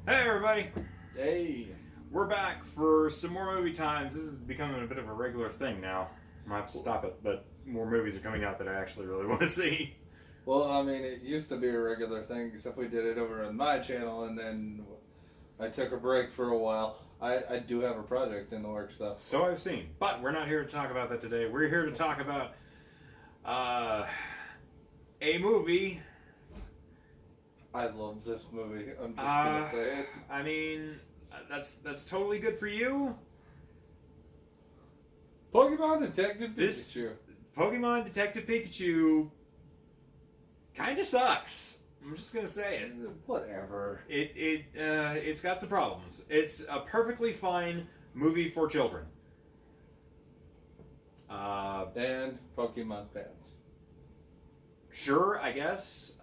Hey everybody, Hey. we're back for some more movie times. This is becoming a bit of a regular thing now. I have to stop it, but more movies are coming out that I actually really want to see. Well, I mean, it used to be a regular thing, except we did it over on my channel, and then I took a break for a while. I do have a project in the works, though. So I've seen, but we're not here to talk about that today. We're here to talk about a movie. I love this movie. I'm just gonna say it. I mean, that's totally good for you. Pokemon Detective This Pikachu. Pokemon Detective Pikachu kind of sucks. I'm just gonna say it. Whatever. It's got some problems. It's a perfectly fine movie for children. And Pokemon fans. Sure, I guess.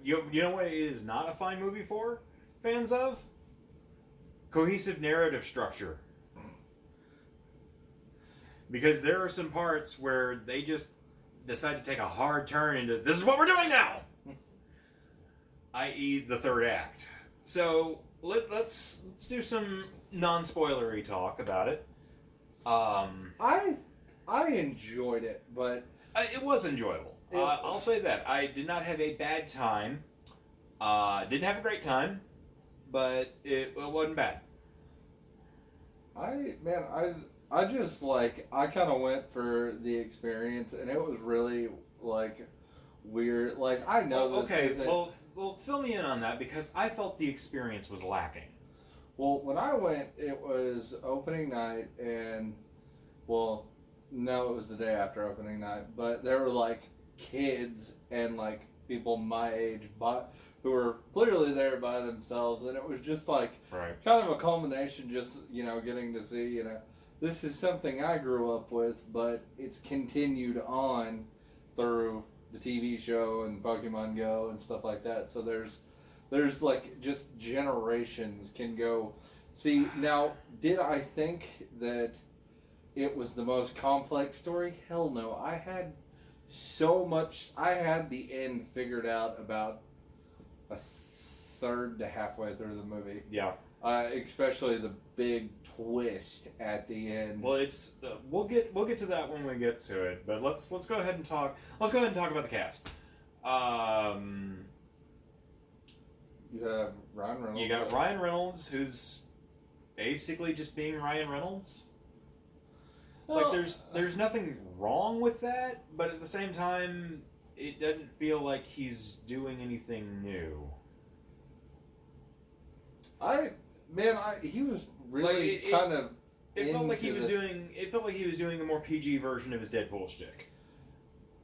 You know what it is not a fine movie for fans of? Cohesive narrative structure. Because there are some parts where they just decide to take a hard turn into this is what we're doing now, i.e. the third act. So let's do some non-spoilery talk about it. I enjoyed it, but It was enjoyable. I'll say that. I did not have a bad time. Didn't have a great time, but it wasn't bad. I just I kind of went for the experience, and it was really weird. Like, I know this Okay, isn't. well, fill me in on that because I felt the experience was lacking. Well, when I went, it was opening night, and no, it was the day after opening night. But there were kids and people my age, but who were clearly there by themselves, and it was just Right. kind of a culmination. Just getting to see this is something I grew up with, but it's continued on through the TV show and Pokemon Go and stuff like that. So there's just generations can go see. Now, did I think that it was the most complex story? Hell no. I had so much. I had the end figured out about a third to halfway through the movie. Yeah. Especially the big twist at the end. Well, it's we'll get to that when we get to it. But let's go ahead and talk. Let's go ahead and talk about the cast. You have Ryan Reynolds. You got Ryan Reynolds, who's basically just being Ryan Reynolds. There's nothing wrong with that, but at the same time, it doesn't feel like he's doing anything new. He was really kind of. It felt like he was doing. It felt like he was doing a more PG version of his Deadpool shtick.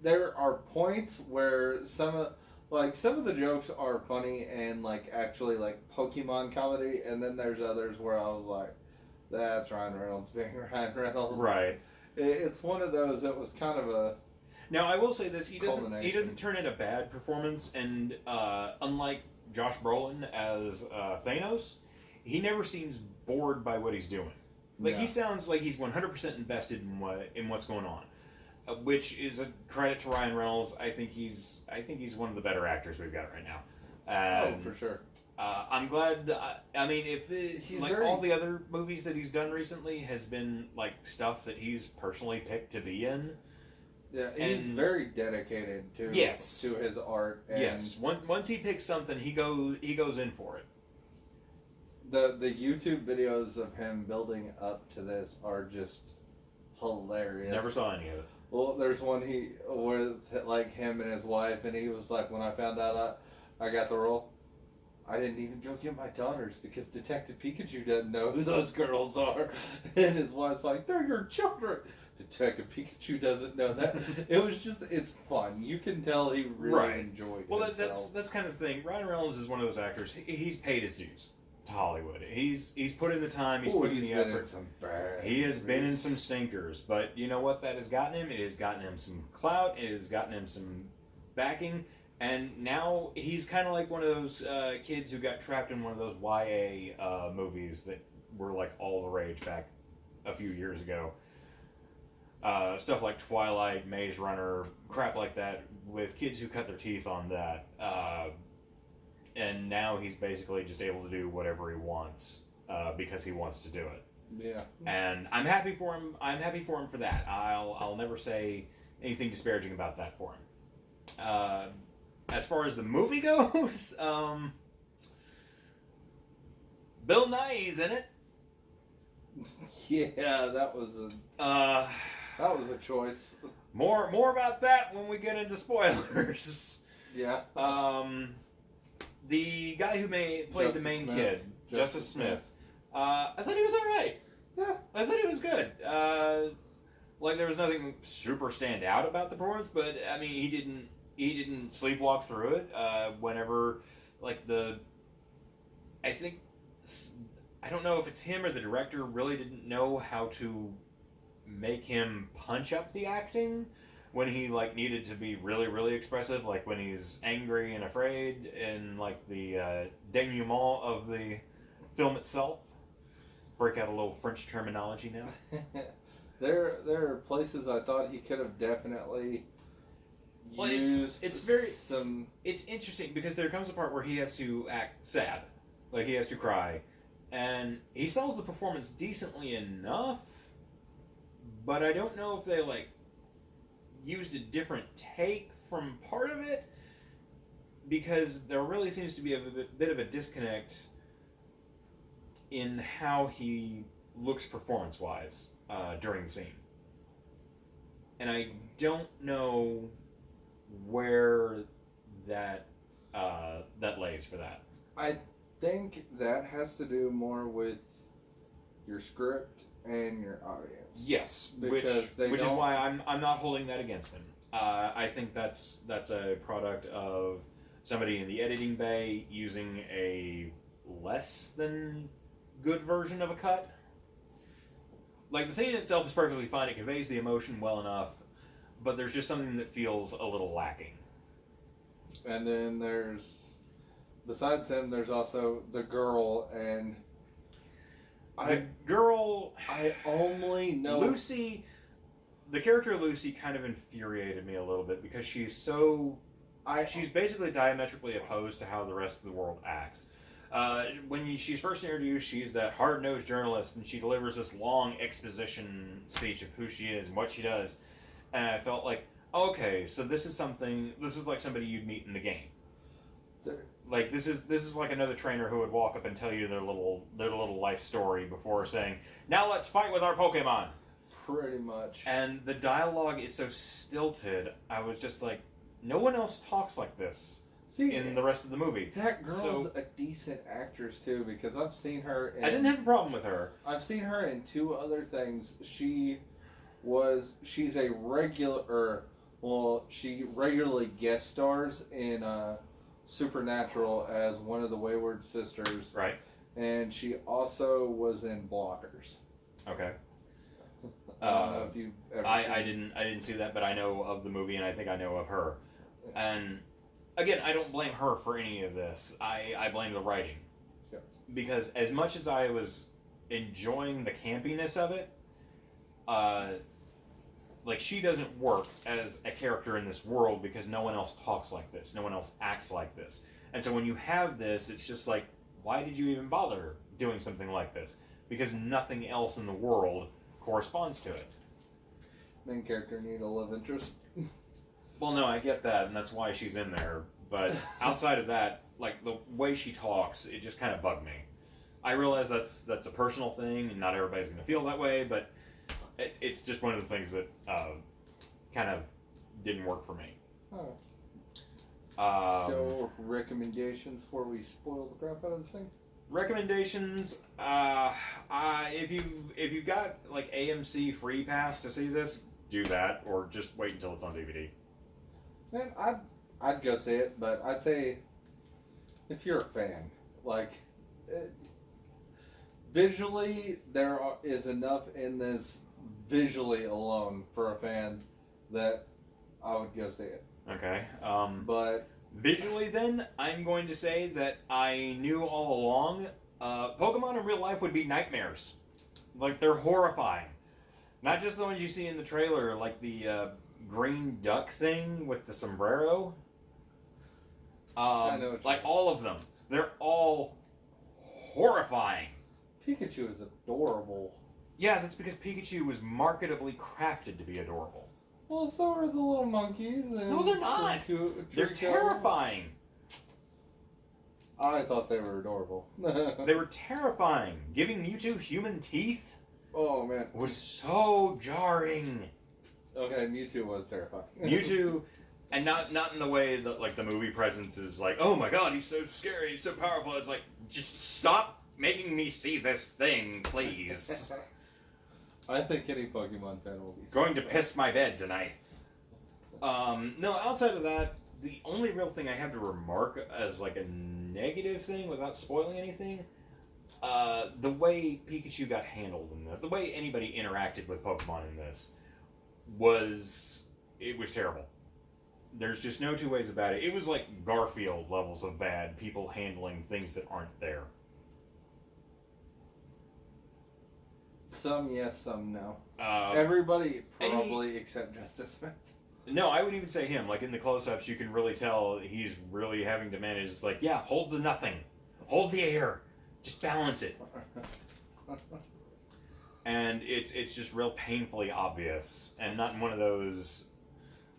There are points where some of the jokes are funny and actually Pokemon comedy, and then there's others where I was like, "That's Ryan Reynolds being Ryan Reynolds." Right. It's one of those that was kind of a. Now I will say this: he doesn't turn in a bad performance, and unlike Josh Brolin as Thanos, he never seems bored by what he's doing. He sounds like he's 100% invested in what's going on, which is a credit to Ryan Reynolds. I think he's one of the better actors we've got right now. For sure. I'm glad. I mean, if all the other movies that he's done recently has been stuff that he's personally picked to be in. Yeah, he's very dedicated to his art. And yes, once he picks something, he goes in for it. The YouTube videos of him building up to this are just hilarious. Never saw any of it. Well, there's one with him and his wife, and he was like, when I found out I got the role, I didn't even go get my daughters because Detective Pikachu doesn't know who those girls are. And his wife's like, they're your children. Detective Pikachu doesn't know that. It's fun. You can tell he really enjoyed it. Well, that's kind of the thing. Ryan Reynolds is one of those actors. He's paid his dues to Hollywood. He's put in the time. He's put in the effort. He has been in some stinkers, but you know what that has gotten him? It has gotten him some clout. It has gotten him some backing. And now he's kind of like one of those kids who got trapped in one of those YA movies that were all the rage back a few years ago. Stuff like Twilight, Maze Runner, crap like that, with kids who cut their teeth on that. and now he's basically just able to do whatever he wants because he wants to do it. Yeah. And I'm happy for him. I'm happy for him for that. I'll never say anything disparaging about that for him. As far as the movie goes, Bill Nighy's in it. Yeah, that was a choice. More about that when we get into spoilers. Yeah. The guy who played the main kid, Justice Smith. I thought he was all right. Yeah, I thought he was good. Like there was nothing super stand out about the performance, but I mean he didn't sleepwalk through it. Whenever like I don't know if it's him or the director really didn't know how to make him punch up the acting when he like needed to be really really expressive, like when he's angry and afraid, and like the denouement of the film itself. Break out a little French terminology now. There are places I thought he could have definitely used. It's interesting because there comes a part where he has to act sad, like he has to cry, and he sells the performance decently enough. But I don't know if they like used a different take from part of it, because there really seems to be a bit of a disconnect in how he looks performance-wise during the scene. And I don't know where that lays for that. I think that has to do more with your script and your audience. Yes, because which is why I'm not holding that against him. I think that's a product of somebody in the editing bay using a less than good version of a cut. Like the scene itself is perfectly fine; it conveys the emotion well enough, but there's just something that feels a little lacking. And then besides him, there's also the girl, and I only know Lucy. The character of Lucy kind of infuriated me a little bit because she's basically diametrically opposed to how the rest of the world acts. When she's first introduced, she's that hard-nosed journalist, and she delivers this long exposition speech of who she is and what she does. And I felt like, okay, so this is like somebody you'd meet in the game. Like this is like another trainer who would walk up and tell you their little life story before saying, "Now let's fight with our Pokemon." Pretty much. And the dialogue is so stilted. I was just like, no one else talks like this. In the rest of the movie. That girl's a decent actress too, because I've seen her I didn't have a problem with her. I've seen her in two other things. She's a regular, she regularly guest stars in Supernatural as one of the Wayward Sisters. Right. And she also was in Blockers. Okay. I don't know if you've ever I didn't see that, but I know of the movie, and I think I know of her. And again, I don't blame her for any of this. I blame the writing. Yeah. Because as much as I was enjoying the campiness of it, like she doesn't work as a character in this world because no one else talks like this. No one else acts like this. And so when you have this, it's just like, why did you even bother doing something like this? Because nothing else in the world corresponds to it. Main character need a love interest. Well, no, I get that, and that's why she's in there. But outside of that, like the way she talks, it just kind of bugged me. I realize that's a personal thing, and not everybody's going to feel that way, but it's just one of the things that kind of didn't work for me. Oh. So, recommendations before we spoil the crap out of this thing? Recommendations, if you've got like AMC Free Pass to see this, do that, or just wait until it's on DVD. Man, I'd go see it, but I'd say if you're a fan, like visually there is enough in this visually alone for a fan that I would go see it. Okay. But visually, then I'm going to say that I knew all along Pokemon in real life would be nightmares. Like they're horrifying. Not just the ones you see in the trailer, like the green duck thing with the sombrero. I know what like all of them. They're all horrifying. Pikachu is adorable. Yeah, that's because Pikachu was marketably crafted to be adorable. Well, so are the little monkeys. And no, they're not. They're terrifying. I thought they were adorable. They were terrifying. Giving Mewtwo human teeth. Oh man, was so jarring. Okay, Mewtwo was terrifying. Mewtwo, and not in the way that like the movie presence is like, oh my god, he's so scary, he's so powerful. It's like, just stop making me see this thing, please. I think any Pokemon fan will be going to piss my bed tonight. No, outside of that, the only real thing I have to remark as like a negative thing without spoiling anything, the way Pikachu got handled in this, the way anybody interacted with Pokemon in this, was terrible. There's just no two ways about it. It was like Garfield levels of bad, people handling things that aren't there. Some yes, some no. Everybody probably except Justice Smith. No, I would even say him. Like in the close-ups, you can really tell he's really having to manage. It's like, yeah, hold the nothing, hold the air, just balance it. And it's just real painfully obvious, and not in one of those,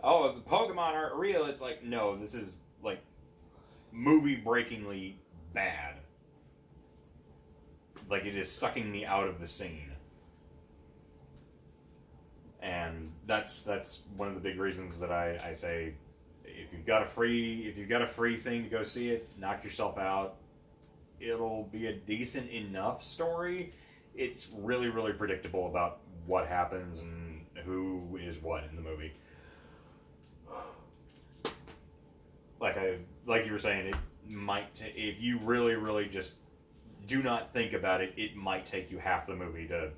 oh, the Pokemon aren't real. It's like, no, this is like movie-breakingly bad. Like it is sucking me out of the scene. And that's one of the big reasons that I say, if you've got a free thing to go see it, knock yourself out. It'll be a decent enough story. It's really, really predictable about what happens and who is what in the movie. Like you were saying, it might if you really, really just do not think about it, it might take you half the movie to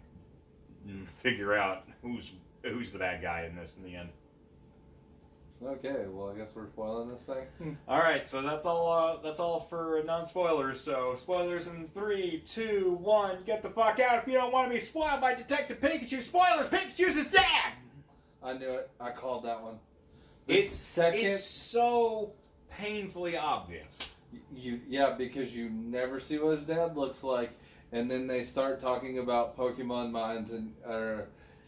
figure out who's the bad guy in this in the end. Okay, well, I guess we're spoiling this thing. All right, so that's all for non-spoilers. So spoilers in 3, 2, 1. Get the fuck out if you don't want to be spoiled by Detective Pikachu. Spoilers: Pikachu's his dad. I knew it. I called that one. It's so painfully obvious. Yeah, because you never see what his dad looks like, and then they start talking about Pokemon minds and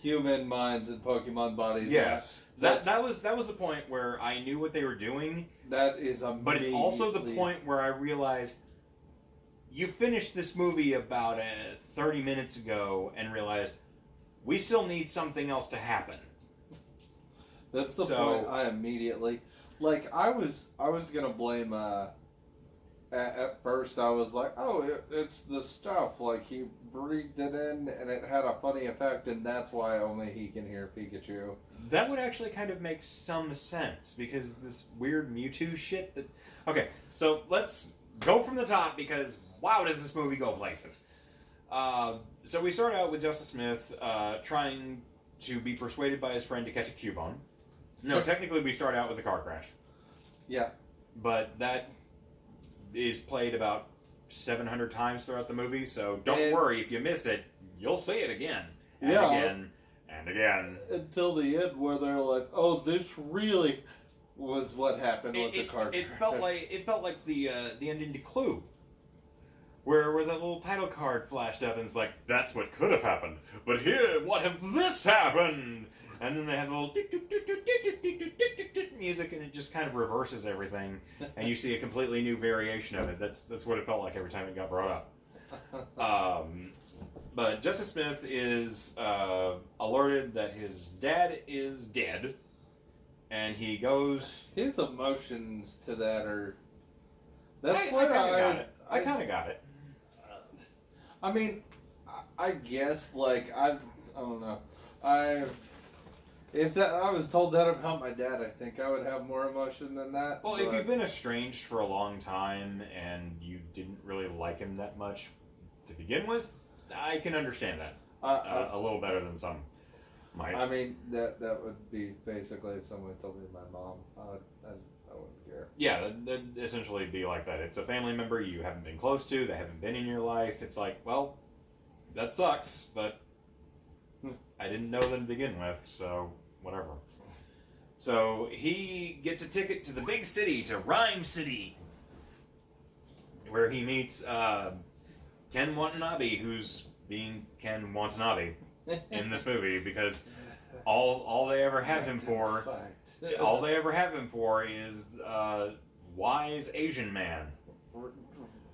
human minds and Pokemon bodies. Yes, that was the point where I knew what they were doing. That is amazing. But it's also the point where I realized you finished this movie about 30 minutes ago and realized we still need something else to happen. That's the point. I immediately I was gonna blame. At first, I was like, "Oh, it's the stuff." Like he breathed it in, and it had a funny effect, and that's why only he can hear Pikachu. That would actually kind of make some sense because this weird Mewtwo shit. Okay, so let's go from the top because wow, does this movie go places? So we start out with Justice Smith trying to be persuaded by his friend to catch a Cubone. No, technically we start out with a car crash. Yeah, but that is played about 700 times throughout the movie, so don't worry if you miss it, you'll see it again and again and again until the end where they're like, "Oh, this really was what happened with the car." It felt like the ending to Clue, where the little title card flashed up and it's like, "That's what could have happened, but here, what if this happened?" And then they have the little music, and it just kind of reverses everything, and you see a completely new variation of it. That's what it felt like every time it got brought up. But Justice Smith is alerted that his dad is dead, and he goes. His emotions to that are. I kind of got it. I mean, I guess I don't know. If I was told that about my dad, I think I would have more emotion than that. Well, if you've been estranged for a long time and you didn't really like him that much to begin with, I can understand that a little better than some might. I mean, that would be basically if someone told me my mom, I wouldn't care. Yeah, that'd essentially be like that. It's a family member you haven't been close to, they haven't been in your life. It's like, well, that sucks, but I didn't know them to begin with, so whatever. So he gets a ticket to the big city, to Rhyme City, where he meets Ken Watanabe, who's being Ken Watanabe in this movie, because all they ever have him for, is wise Asian man.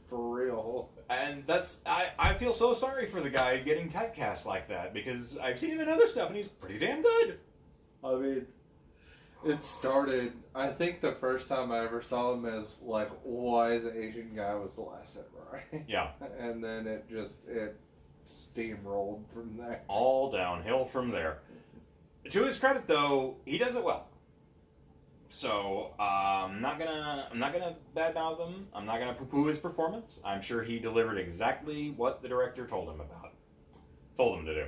For real. And I feel so sorry for the guy getting typecast like that, because I've seen him in other stuff and he's pretty damn good. I mean, it started, I think the first time I ever saw him as, like, wise Asian guy was The Last Samurai. Yeah. And then it steamrolled from there. All downhill from there. To his credit, though, he does it well. So I'm not gonna badmouth him. I'm not gonna poo-poo his performance. I'm sure he delivered exactly what the director told him to do.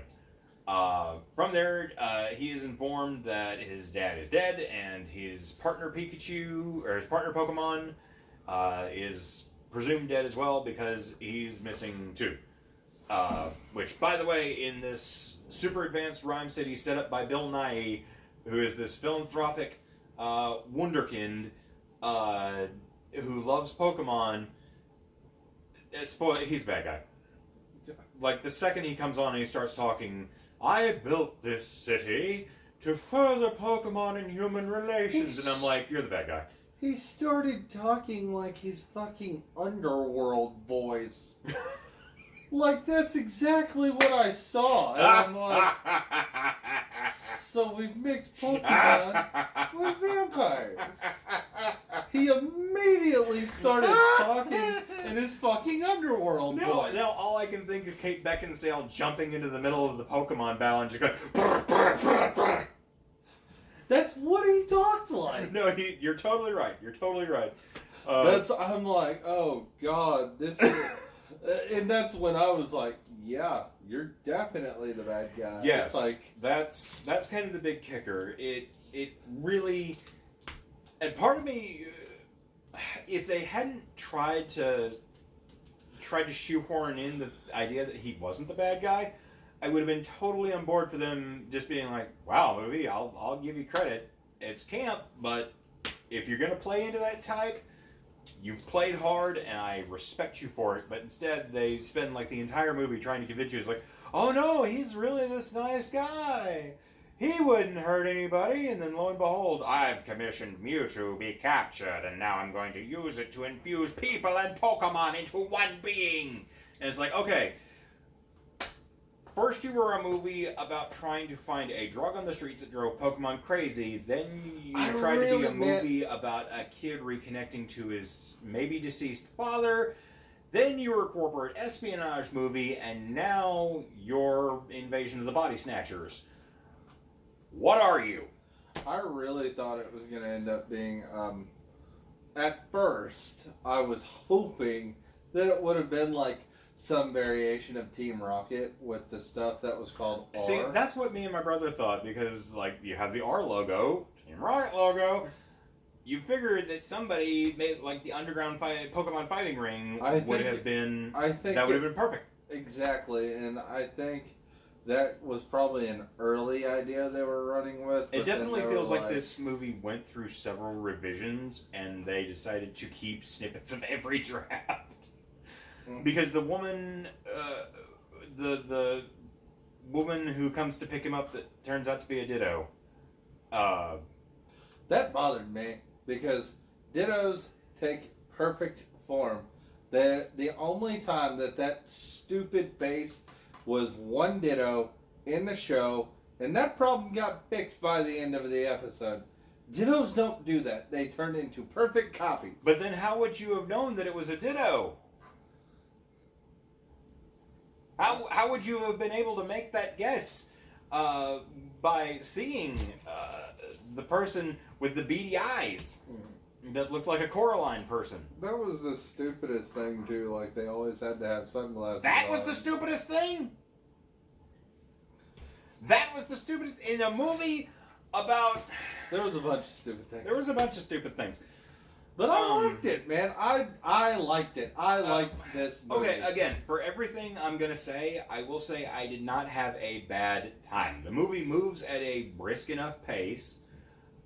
From there, he is informed that his dad is dead, and his partner Pikachu, or his partner Pokemon, is presumed dead as well, because he's missing too. Which, by the way, in this super advanced rhyme city set up by Bill Nighy, who is this philanthropic wunderkind who loves Pokemon, he's a bad guy. Like, the second he comes on and he starts talking, I built this city to further Pokemon and human relations, and I'm like, you're the bad guy. He started talking like his fucking Underworld voice. Like, that's exactly what I saw. And I'm like, so we've mixed Pokemon with vampires. He immediately started talking in his fucking Underworld voice. Now all I can think is Kate Beckinsale jumping into the middle of the Pokemon battle and just going... That's what he talked like. No, you're totally right. You're totally right. I'm like, oh God, this is... And that's when I was like, yeah, you're definitely the bad guy. Yes, it's like, that's kind of the big kicker. It really, and part of me, if they hadn't tried to shoehorn in the idea that he wasn't the bad guy, I would have been totally on board for them just being like, wow, movie, I'll give you credit. It's camp, but if you're gonna play into that type, you've played hard, and I respect you for it. But instead, they spend like the entire movie trying to convince you. It's like, oh no, he's really this nice guy. He wouldn't hurt anybody. And then lo and behold, I've commissioned Mew to be captured, and now I'm going to use it to infuse people and Pokemon into one being. And it's like, okay, first you were a movie about trying to find a drug on the streets that drove Pokemon crazy. Then you tried to be a movie about a kid reconnecting to his maybe deceased father. Then you were a corporate espionage movie, and now you're Invasion of the Body Snatchers. What are you? I really thought it was going to end up being, at first, I was hoping that it would have been like some variation of Team Rocket with the stuff that was called R. See, that's what me and my brother thought, because, like, you have the R logo, Team Rocket logo. You figured that somebody made, like, the underground Pokemon fighting ring would have been perfect. Exactly, and I think that was probably an early idea they were running with. It definitely feels like this movie went through several revisions, and they decided to keep snippets of every draft. Because the woman, the woman who comes to pick him up that turns out to be a Ditto. That bothered me, because Dittos take perfect form. The only time that stupid face was one Ditto in the show, and that problem got fixed by the end of the episode. Dittos don't do that. They turn into perfect copies. But then how would you have known that it was a Ditto? How would you have been able to make that guess by seeing the person with the beady eyes that looked like a Coraline person? That was the stupidest thing, too. Like, they always had to have sunglasses That on. was the stupidest thing? That was the stupidest... In a movie about... There was a bunch of stupid things. There was a bunch of stupid things. But I liked it, man. I liked it. I liked this movie. Okay, again, for everything I'm going to say, I will say I did not have a bad time. The movie moves at a brisk enough pace.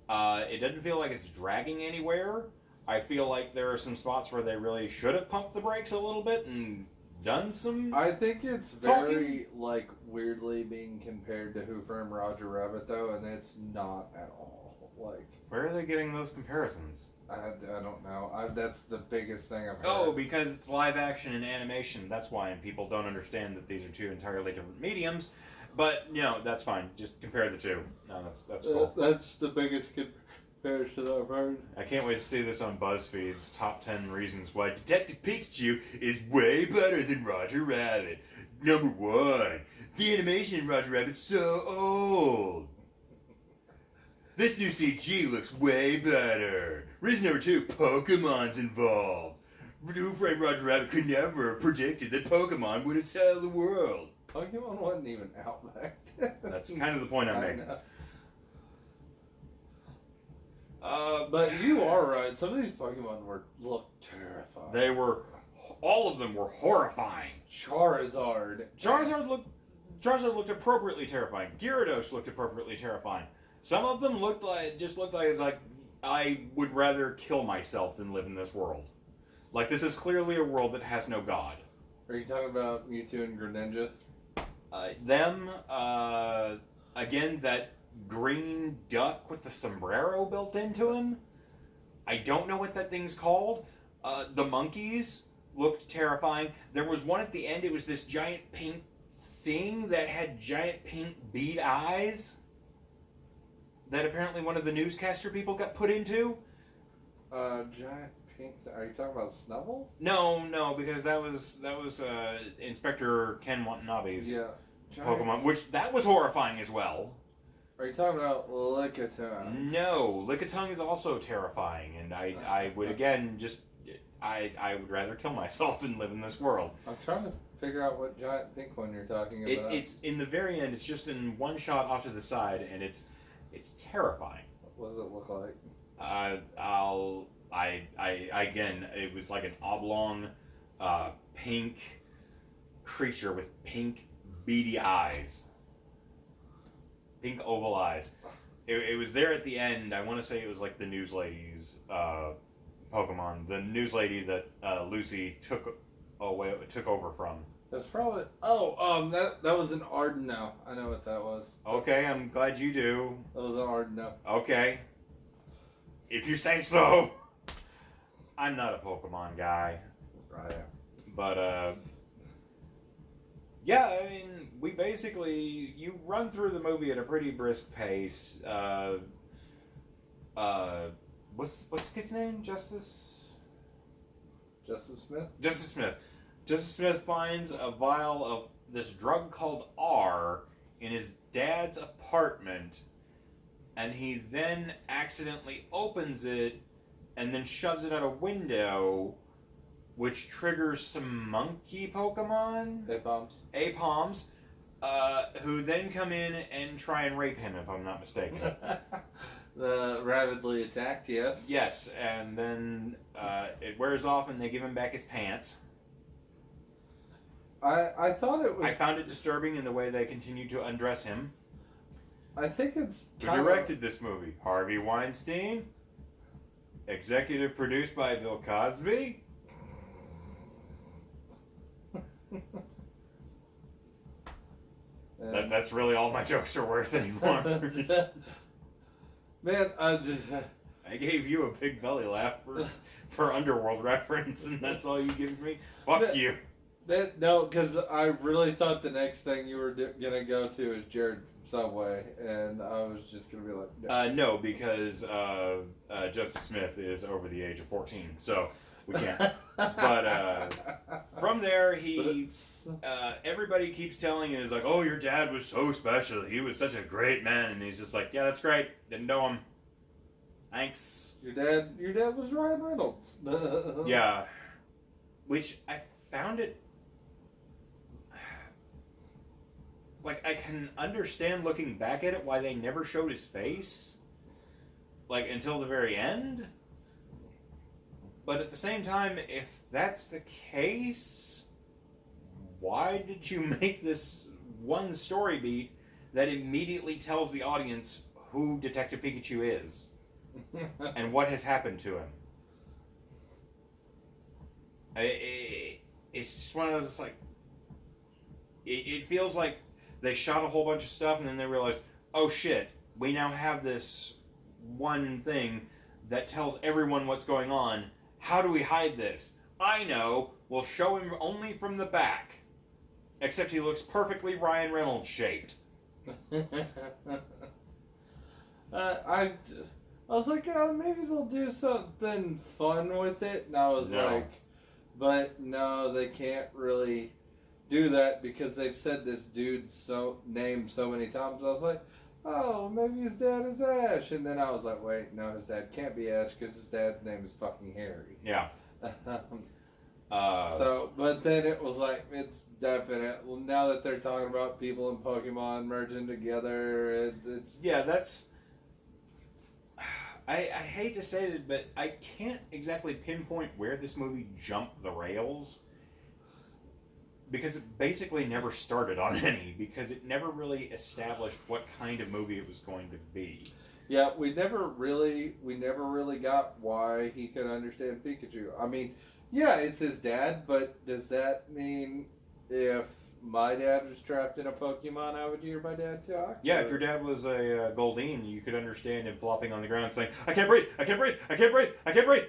It doesn't feel like it's dragging anywhere. I feel like there are some spots where they really should have pumped the brakes a little bit and done some. I think it's very like weirdly being compared to Who Framed Roger Rabbit though, and it's not at all. Like, where are they getting those comparisons? I don't know. That's the biggest thing I've heard. Oh, because it's live action and animation. That's why, and people don't understand that these are two entirely different mediums. But that's fine. Just compare the two. No, that's cool. That's the biggest comparison I've heard. I can't wait to see this on BuzzFeed's top 10 reasons why Detective Pikachu is way better than Roger Rabbit. Number 1, the animation in Roger Rabbit's so old. This new CG looks way better. Reason number 2, Pokemon's involved. Who Framed Roger Rabbit could never have predicted that Pokemon would assail the world. Pokemon wasn't even out back then. That's kind of the point I'm making. But you are right. Some of these Pokemon looked terrifying. All of them were horrifying. Charizard looked appropriately terrifying. Gyarados looked appropriately terrifying. Some of them looked like it's like I would rather kill myself than live in this world. Like, this is clearly a world that has no god. Are you talking about Mewtwo and Greninja? Again, that green duck with the sombrero built into him. I don't know what that thing's called. The monkeys looked terrifying. There was one at the end, it was this giant pink thing that had giant pink bead eyes that apparently one of the newscaster people got put into. Giant pink. Are you talking about Snubble? No, because that was Inspector Ken Watanabe's Pokemon, which that was horrifying as well. Are you talking about Lickitung? No, Lickitung is also terrifying, and I would again I would rather kill myself than live in this world. I'm trying to figure out what giant pink one you're talking about. It's in the very end. It's just in one shot off to the side, and it's terrifying. What does it look like? Again, it was like an oblong, pink creature with pink beady eyes. Pink oval eyes. It was there at the end. I want to say it was like the news lady's Pokemon. The news lady that Lucy took over from. That's probably... that was an Ardeno. I know what that was. Okay, I'm glad you do. That was an Ardeno. Okay. If you say so. I'm not a Pokemon guy. Right. But, yeah, I mean, we basically... You run through the movie at a pretty brisk pace. What's the kid's name? Justice Smith? Justice Smith. Justice Smith finds a vial of this drug called R in his dad's apartment, and he then accidentally opens it and then shoves it out a window, which triggers some monkey Pokemon? Apoms, who then come in and try and rape him, if I'm not mistaken. The rabidly attacked, yes. Yes, and then it wears off and they give him back his pants. I thought it was... I found it disturbing in the way they continued to undress him. I think it's... Who directed this movie? Harvey Weinstein? Executive produced by Bill Cosby? That's really all my jokes are worth anymore. Man, I gave you a big belly laugh for Underworld reference, and that's all you give me? Fuck you. No, because I really thought the next thing you were gonna go to is Jared from Subway, and I was just gonna be like, no. No, because Justice Smith is over the age of 14, so we can't. But from there, everybody keeps telling him, is like, oh, your dad was so special. He was such a great man, and he's just like, yeah, that's great. Didn't know him. Thanks. Your dad was Ryan Reynolds. Yeah, which I found it. Like, I can understand looking back at it why they never showed his face, like, until the very end. But at the same time, if that's the case, why did you make this one story beat that immediately tells the audience who Detective Pikachu is and what has happened to him? It's just one of those, like, it feels like they shot a whole bunch of stuff and then they realized, oh shit, we now have this one thing that tells everyone what's going on. How do we hide this? I know, we'll show him only from the back. Except he looks perfectly Ryan Reynolds shaped. I was like, oh, maybe they'll do something fun with it. And I was like, but no, they can't really do that because they've said this dude's name so many times. I was like, oh, maybe his dad is Ash. And then I was like, wait, no, his dad can't be Ash because his dad's name is fucking Harry. Yeah. But then it was like, it's definite. Well, now that they're talking about people in Pokemon merging together, it's... Yeah, that's... I hate to say it, but I can't exactly pinpoint where this movie jumped the rails. Because it basically never started on any. Because it never really established what kind of movie it was going to be. Yeah, we never really got why he could understand Pikachu. I mean... Yeah, it's his dad, but does that mean if my dad was trapped in a Pokemon, I would hear my dad talk? Yeah, if your dad was a Goldeen, you could understand him flopping on the ground saying, I can't breathe, I can't breathe, I can't breathe, I can't breathe.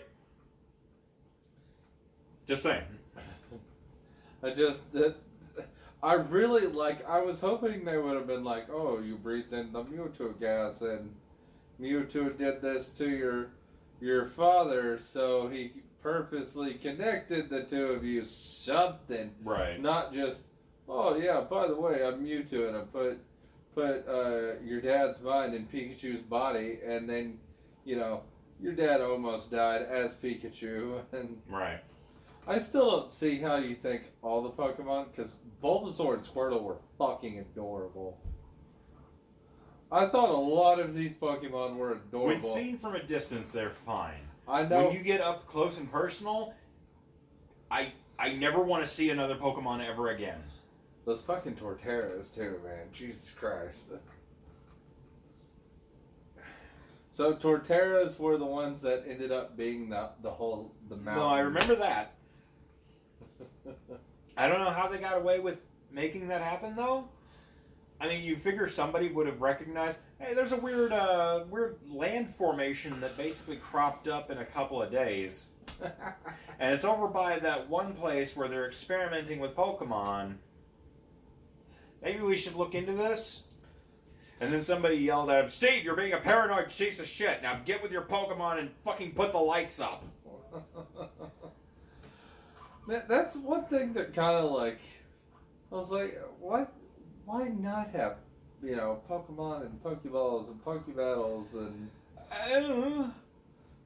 Just saying. I really, I was hoping they would have been like, oh, you breathed in the Mewtwo gas, and Mewtwo did this to your father, so he purposely connected the two of you, something. Right. Not just, oh yeah, by the way, I'm Mewtwo and I put your dad's mind in Pikachu's body, and then, your dad almost died as Pikachu. And right. I still don't see how you think all the Pokemon, because Bulbasaur and Squirtle were fucking adorable. I thought a lot of these Pokemon were adorable. When seen from a distance, they're fine. I know. When you get up close and personal, I never want to see another Pokemon ever again. Those fucking Torterras too, man. Jesus Christ. So Torterras were the ones that ended up being the mountain. No, I remember that. I don't know how they got away with making that happen though. I mean, you figure somebody would have recognized, hey, there's a weird land formation that basically cropped up in a couple of days. And it's over by that one place where they're experimenting with Pokemon. Maybe we should look into this? And then somebody yelled at him, Steve, you're being a paranoid piece of shit. Now get with your Pokemon and fucking put the lights up. Man, that's one thing that kind of I was like, what? Why not have, Pokemon and Pokeballs and Pokebattles and...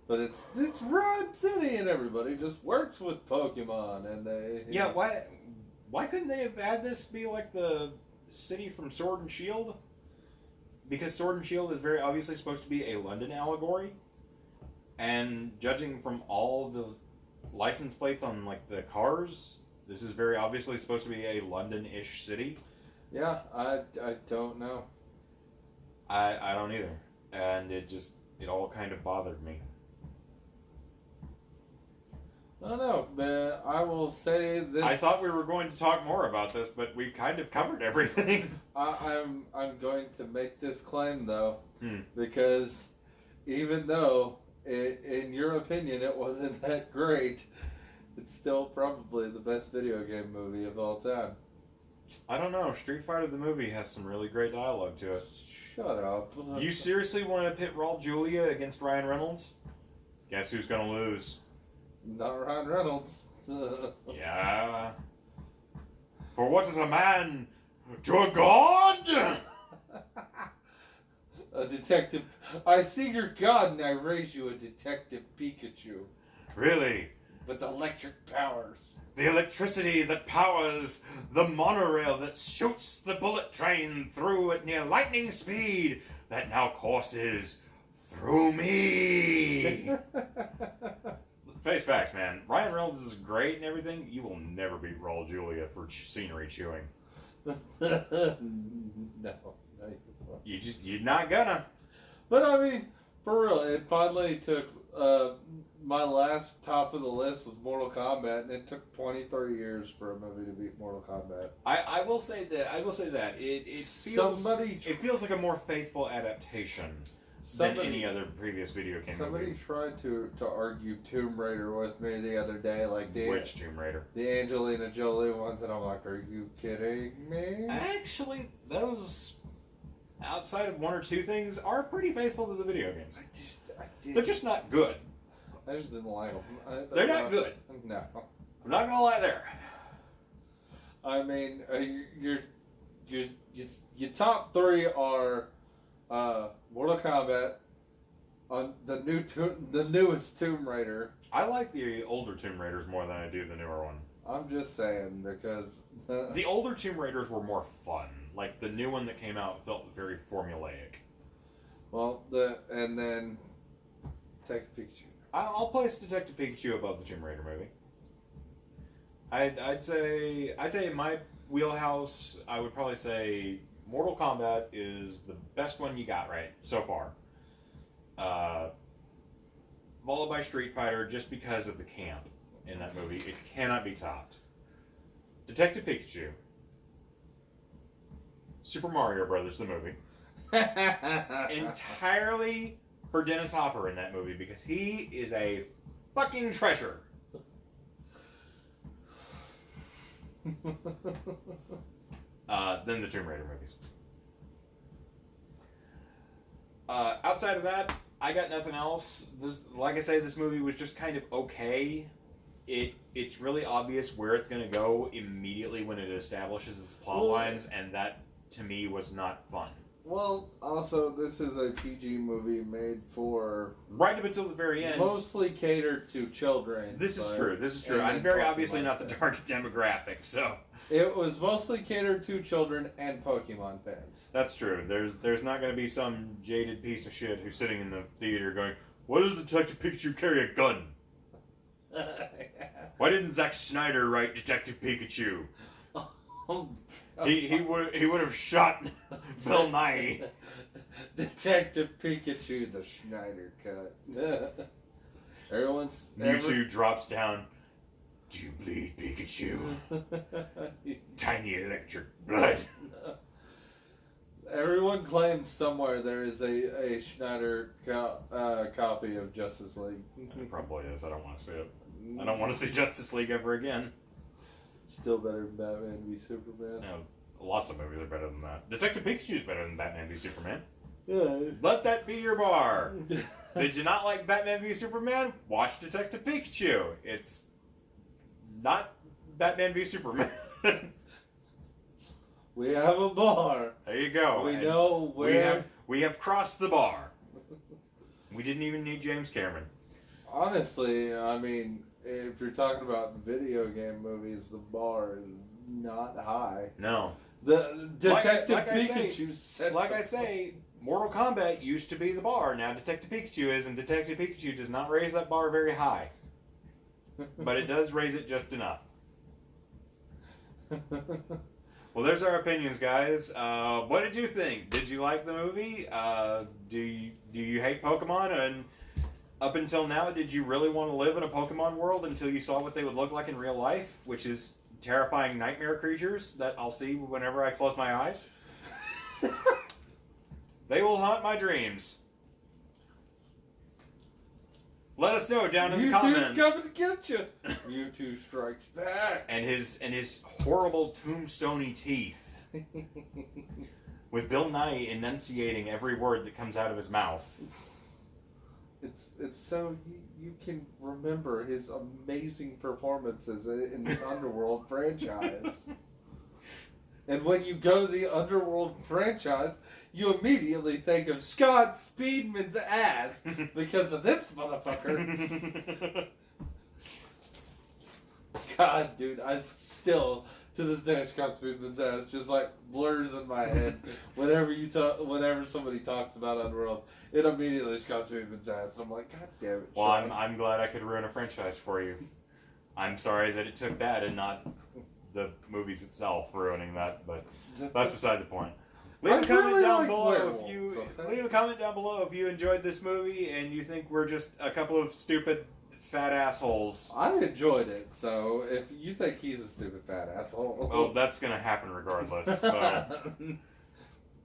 But it's Rod City and everybody just works with Pokemon and they... Yeah, why couldn't they have had this be like the city from Sword and Shield? Because Sword and Shield is very obviously supposed to be a London allegory. And judging from all the license plates on the cars, this is very obviously supposed to be a London-ish city. Yeah, I don't know. I don't either. And it all kind of bothered me. I don't know, but I will say this... I thought we were going to talk more about this, but we kind of covered everything. I'm going to make this claim, though, because even though, in your opinion, it wasn't that great, it's still probably the best video game movie of all time. I don't know. Street Fighter the movie has some really great dialogue to it. Shut up. You seriously want to pit Raul Julia against Ryan Reynolds? Guess who's going to lose? Not Ryan Reynolds. Yeah. For what is a man to a god? A detective. I see your god and I raise you a Detective Pikachu. Really? With electric powers. The electricity that powers the monorail that shoots the bullet train through at near lightning speed that now courses through me. Face facts, man. Ryan Reynolds is great and everything. You will never beat Raul Julia for scenery chewing. No. You're not gonna. But I mean, For real, it finally took. My last top of the list was Mortal Kombat, and it took 23 years for a movie to beat Mortal Kombat. I will say that it feels like a more faithful adaptation than any other previous video game movie. Somebody tried to argue Tomb Raider with me the other day, like which Tomb Raider? The Angelina Jolie ones, and I'm like, are you kidding me? Actually, those, outside of one or two things, are pretty faithful to the video games. They're just not good. I just didn't like them. They're not good. No. I'm not gonna lie there. I mean, your top three are Mortal Kombat, the newest Tomb Raider. I like the older Tomb Raiders more than I do the newer one. I'm just saying because the older Tomb Raiders were more fun. Like the new one that came out felt very formulaic. Well, and then Detective Pikachu. I'll place Detective Pikachu above the Tomb Raider movie. I'd say in my wheelhouse, I would probably say Mortal Kombat is the best one you got right so far. Followed by Street Fighter, just because of the camp in that movie. It cannot be topped. Detective Pikachu. Super Mario Brothers, the movie. Entirely for Dennis Hopper in that movie, because he is a fucking treasure. Then the Tomb Raider movies. Outside of that, I got nothing else. Like I say, this movie was just kind of okay. It's really obvious where it's going to go immediately when it establishes its plot lines, and that, to me, was not fun. Well, also, this is a PG movie made for... Right up until the very end. Mostly catered to children. This is true. I'm very obviously not the target demographic, so... It was mostly catered to children and Pokemon fans. That's true. There's not going to be some jaded piece of shit who's sitting in the theater going, "Why does Detective Pikachu carry a gun? Why didn't Zack Snyder write Detective Pikachu? He would have shot Bill Nye." Detective Pikachu, the Schneider cut. Mewtwo drops down. "Do you bleed, Pikachu? Tiny electric blood." Everyone claims somewhere there is a Schneider copy of Justice League. It probably is. I don't want to see it. I don't want to see Justice League ever again. Still better than Batman v Superman. No, lots of movies are better than that. Detective Pikachu is better than Batman v Superman. Yeah. Let that be your bar. Did you not like Batman v Superman? Watch Detective Pikachu. It's not Batman v Superman. We have a bar. There you go. We know where... We have crossed the bar. We didn't even need James Cameron. Honestly, I mean, if you're talking about video game movies, the bar is not high. No. The Detective Pikachu... Like I say, Mortal Kombat used to be the bar. Now Detective Pikachu is, and Detective Pikachu does not raise that bar very high. But it does raise it just enough. Well, there's our opinions, guys. What did you think? Did you like the movie? Do you hate Pokemon? And up until now, did you really want to live in a Pokemon world until you saw what they would look like in real life, which is terrifying nightmare creatures that I'll see whenever I close my eyes? They will haunt my dreams. Let us know down in the comments. Mewtwo's coming to get you. Mewtwo strikes back. And his horrible tombstone-y teeth. With Bill Nye enunciating every word that comes out of his mouth. It's so you can remember his amazing performances in the Underworld franchise. And when you go to the Underworld franchise, you immediately think of Scott Speedman's ass because of this motherfucker. God, dude, I still, to this day, Scott Speedman's ass just like blurs in my head. Whenever somebody talks about Underworld, it immediately is Scott Speedman's ass. And I'm like, God damn it. Well, I'm glad I could ruin a franchise for you. I'm sorry that it took that and not the movies itself ruining that, but that's beside the point. Leave a comment really down like below werewolves, if you okay? leave a comment down below if you enjoyed this movie and you think we're just a couple of stupid fat assholes. I enjoyed it, so if you think he's a stupid fat asshole, Well, that's gonna happen regardless. So,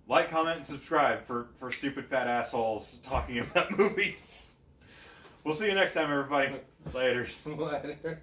like, comment, and subscribe for stupid fat assholes talking about movies. We'll see you next time, everybody. Laters. Later.